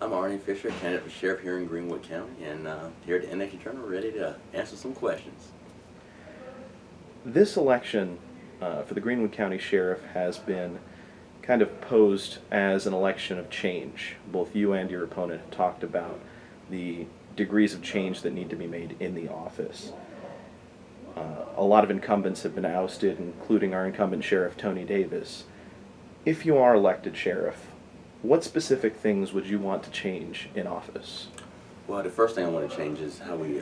I'm Arnie Fisher, candidate for sheriff here in Greenwood County, and here at the NX Journal, ready to answer some questions. This election for the Greenwood County Sheriff has been kind of posed as an election of change. Both you and your opponent have talked about the degrees of change that need to be made in the office. A lot of incumbents have been ousted, including our incumbent sheriff, Tony Davis. If you are elected sheriff, what specific things would you want to change in office? Well, the first thing I want to change is how we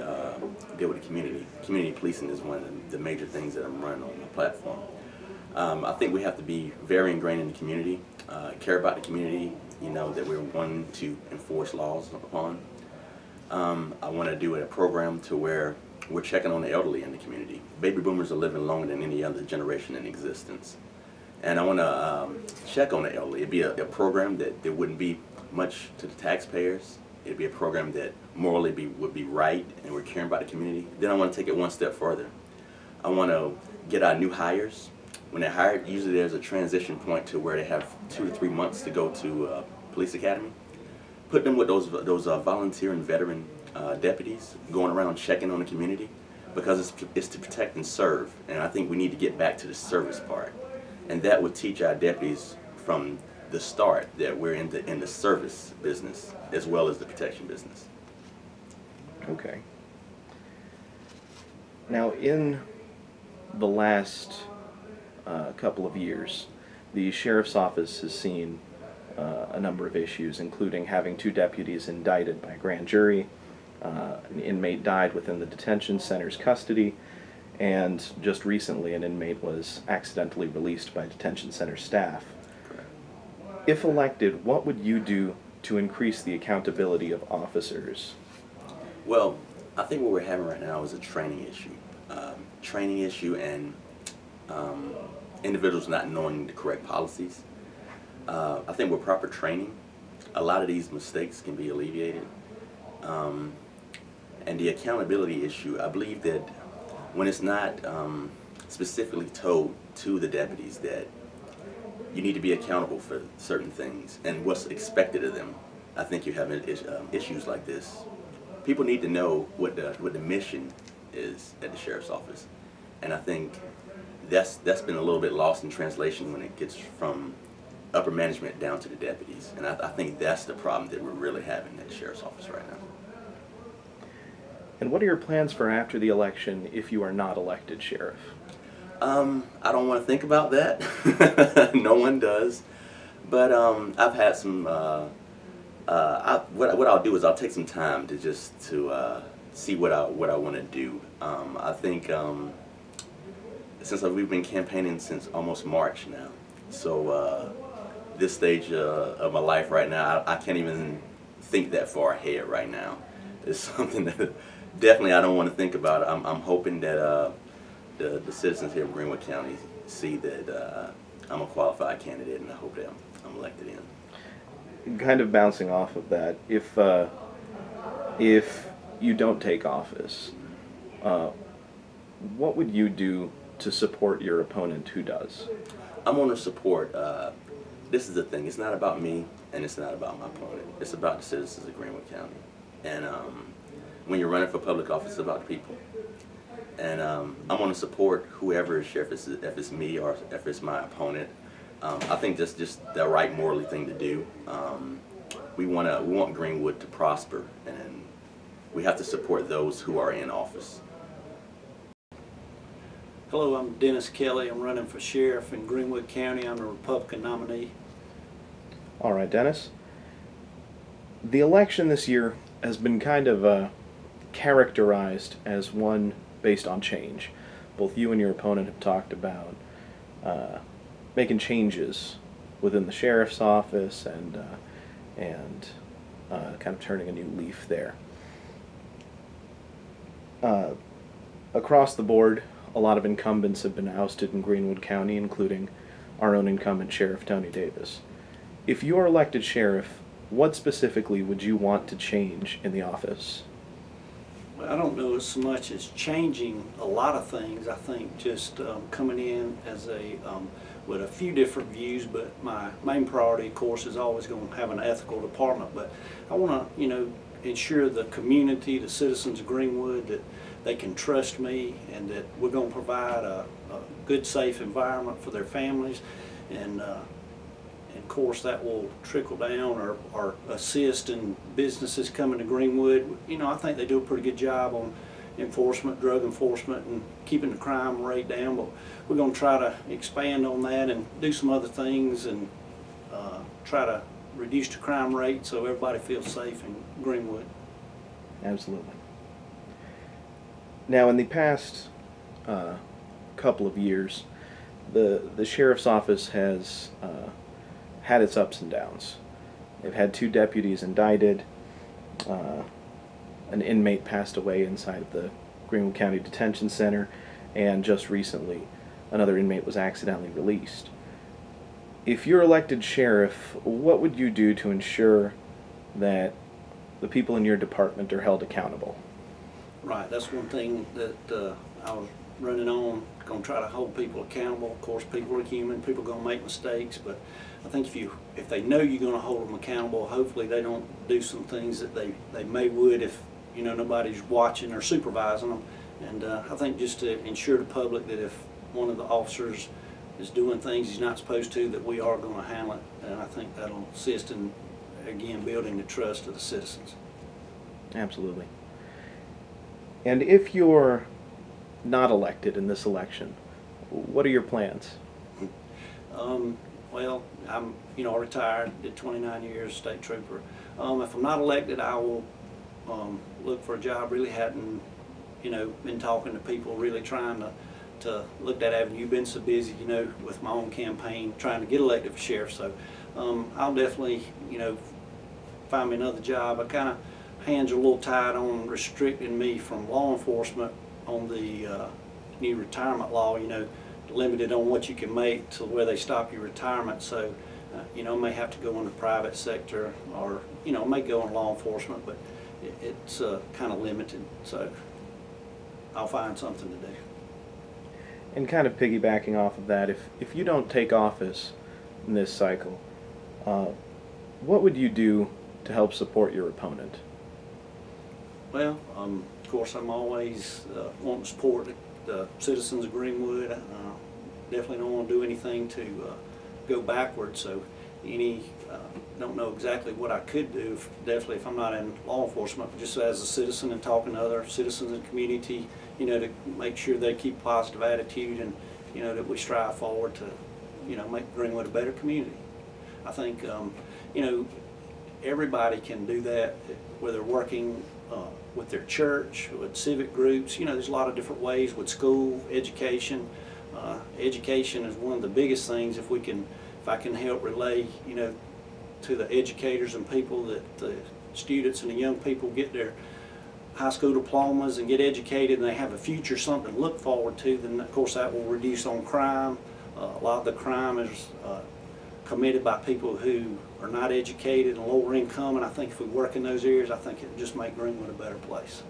deal with the community. Community policing is one of the major things that I'm running on the platform. I think we have to be very ingrained in the community, care about the community, that we're wanting to enforce laws upon. I want to do a program to where we're checking on the elderly in the community. Baby boomers are living longer than any other generation in existence. And I want to check on the elderly. It'd be a program that there wouldn't be much to the taxpayers. It'd be a program that morally would be right, and we're caring about the community. Then I want to take it one step further. I want to get our new hires. When they're hired, usually there's a transition point to where they have 2 to 3 months to go to police academy. Put them with those volunteer and veteran deputies going around checking on the community, because it's to protect and serve, and I think we need to get back to the service part, and that would teach our deputies from the start that we're in the service business as well as the protection business. Okay. Now, in the last couple of years, the sheriff's office has seen a number of issues, including having 2 deputies indicted by a grand jury. An inmate died within the detention center's custody, and just recently an inmate was accidentally released by detention center staff. Correct. If elected, what would you do to increase the accountability of officers? Well, I think what we're having right now is a training issue, and individuals not knowing the correct policies. I think with proper training, a lot of these mistakes can be alleviated. And the accountability issue, I believe that when it's not specifically told to the deputies that you need to be accountable for certain things and what's expected of them, I think you have issues like this. People need to know what the mission is at the sheriff's office, and I think that's been a little bit lost in translation when it gets from upper management down to the deputies, and I think that's the problem that we're really having at the sheriff's office right now. And what are your plans for after the election if you are not elected sheriff? I don't want to think about that. No one does. But I've had some. What I'll do is I'll take some time to see what I want to do. I think since we've been campaigning since almost March now, so this stage of my life right now, I can't even think that far ahead right now. It's something that definitely I don't want to think about. I'm hoping that the citizens here of Greenwood County see that I'm a qualified candidate, and I hope that I'm elected in. Kind of bouncing off of that, if you don't take office, what would you do to support your opponent who does? I'm going to support. This is the thing. It's not about me, and it's not about my opponent. It's about the citizens of Greenwood County. And when you're running for public office, it's about the people. And I'm going to support whoever is sheriff, if it's me or if it's my opponent. I think that's just the right morally thing to do. We want Greenwood to prosper, and we have to support those who are in office. Hello, I'm Dennis Kelly. I'm running for sheriff in Greenwood County. I'm a Republican nominee. All right, Dennis. The election this year has been kind of characterized as one based on change. Both you and your opponent have talked about making changes within the sheriff's office and kind of turning a new leaf there. Across the board, a lot of incumbents have been ousted in Greenwood County, including our own incumbent sheriff, Tony Davis. If you are elected sheriff, what specifically would you want to change in the office? I don't know as much as changing a lot of things. I think just coming in as a with a few different views, but my main priority, of course, is always going to have an ethical department. But I want to, ensure the community, the citizens of Greenwood, that they can trust me and that we're going to provide a good, safe environment for their families. And of course, that will trickle down or assist in businesses coming to Greenwood. I think they do a pretty good job on enforcement, drug enforcement, and keeping the crime rate down, but we're going to try to expand on that and do some other things and try to reduce the crime rate so everybody feels safe in Greenwood. Absolutely. Now, in the past couple of years, the sheriff's office has had its ups and downs. They've had 2 deputies indicted. An inmate passed away inside the Greenwood County Detention Center, and just recently another inmate was accidentally released. If you're elected sheriff, what would you do to ensure that the people in your department are held accountable? Right, that's one thing that I was running on, going to try to hold people accountable. Of course, people are human, people are going to make mistakes, but I think if they know you're going to hold them accountable, hopefully they don't do some things that they may would if nobody's watching or supervising them. And I think just to ensure the public that if one of the officers is doing things he's not supposed to, that we are going to handle it. And I think that'll assist in, again, building the trust of the citizens. Absolutely. And if you're not elected in this election, what are your plans? Well, I'm retired, did 29 years state trooper. If I'm not elected, I will look for a job. Really hadn't been talking to people, really trying to look that avenue. Been so busy with my own campaign trying to get elected for sheriff, so I'll definitely find me another job. I kind of hands are a little tied on restricting me from law enforcement on the new retirement law, limited on what you can make to where they stop your retirement. So I may have to go in the private sector, or may go in law enforcement, but it's kind of limited, so I'll find something to do. And kind of piggybacking off of that, if you don't take office in this cycle, what would you do to help support your opponent? Well, of course, I'm always wanting to support the citizens of Greenwood. Definitely don't want to do anything to go backwards. So, don't know exactly what I could do. Definitely, if I'm not in law enforcement, but just as a citizen and talking to other citizens in the community, to make sure they keep a positive attitude and that we strive forward to, make Greenwood a better community. I think, everybody can do that, whether working with their church, with civic groups. There's a lot of different ways with school, education. Education is one of the biggest things. If I can help relay, to the educators and people that the students and the young people get their high school diplomas and get educated and they have a future, something to look forward to, then of course that will reduce on crime. A lot of the crime is committed by people who are not educated and lower income, and I think if we work in those areas, I think it will just make Greenwood a better place.